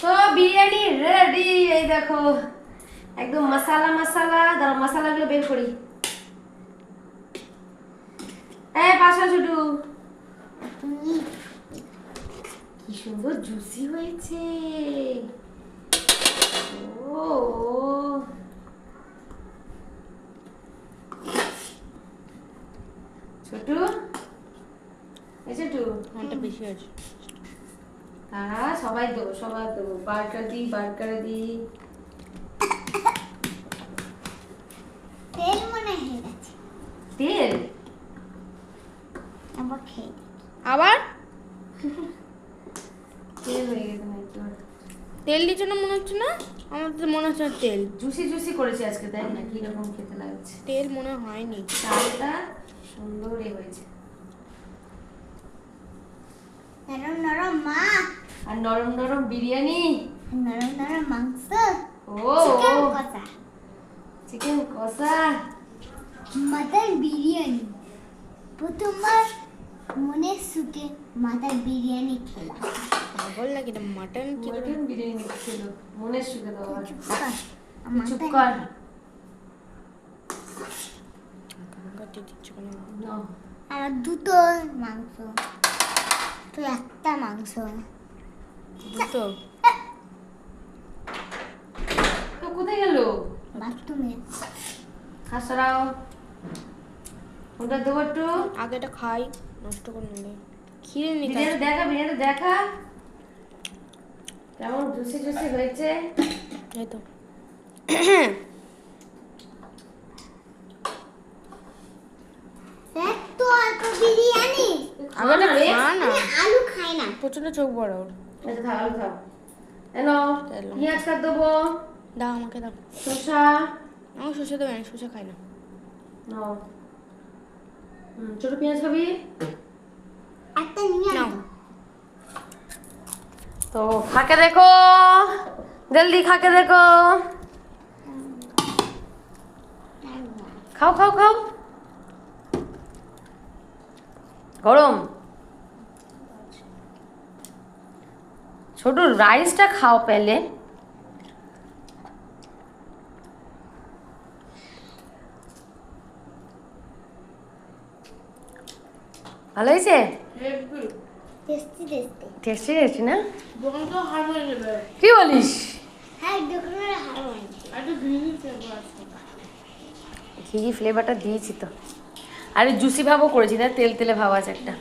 তো বিরিয়ানি রেডি। এই দেখো একদম মশলা মশলা, দাঁড়াও মশলাগুলো বের করি। পাশা ছুটু, কি সুন্দর জুসি হয়েছে। ও ছোটু, এই ছোটু আমারটা বেশি আছে। হ্যাঁ সবাই দেবো, সবাই দেবো। বার্গার দি, বার্গার দি। তেল মনে হয়ে গেছে। তেল আবার খেয়ে আবার তেল হয়ে গেছে না একটু। তেল দিচ্ছ না মনে হচ্ছে না? আমার তো মনে হচ্ছে না তেল। জুসি জুসি করেছি আজকে, তাই না? কিরকম খেতে লাগছে। তেল মনে হয়নি। চালটা সুন্দর হয়েছে, নরম নরম মা, আর নরম নরম বিরিয়ানি, নরম নরম মাংস, ও চিকেন কষা, চিকেন কষা, মাটন বিরিয়ানি। প্রথমবার মনে সুখে মাটন বিরিয়ানি খেলাম। পাগল নাকি এটা মাটন কি করে? মটন বিরিয়ানি ছিল মনের সুখে দেওয়া। চুপ কর, চুপ কর। দিচ্ছ কেন? নাও। আমার দুটো মাংস, তো একটা মাংস। দুটো তো কোথায় গেল? বাথরুমে। খাসরাও ওটা দেবো একটু। আগে এটা খাই, নষ্ট করে নিলে খিদে নি। বিরিয়ানি দেখা, বিরিয়ানি দেখা কেমন জুসি জুসি হয়েছে। এই তো এত অল্প বিরিয়ানি, আগে এটা খা না, আমি আলু খাই না। প্রচন্ড চোখ বড় ওর। আচ্ছা থাক, আলু থাক। এনো এলো। পেঁয়াজ কাট দেবো, দাও আমাকে দাও। শসা আমার শসা দেবে না, শসা খাই না। নাও। ছোট পেঁয়াজ খাবি? একটা নিয়ে নাও। আসো। তো খাকে দেখো, জলদি খাকে দেখো। খাও খাও খাও, গরম। ছোট রাইসটা খাও পেলে। ভালো হয়েছে? Tasty tasty. টেস্টি টেস্টি না? দোকান তো হার হয়ে যাবে। কি বলিস? হ্যাঁ দোকানের হারো। একটু গ্রিন ফ্লেভার আছে। ঘি ফ্লেভারটা দিয়েছি তো। আরে জুসি ভাবও করেছি না, তেল তেলে ভাব আছে একটা।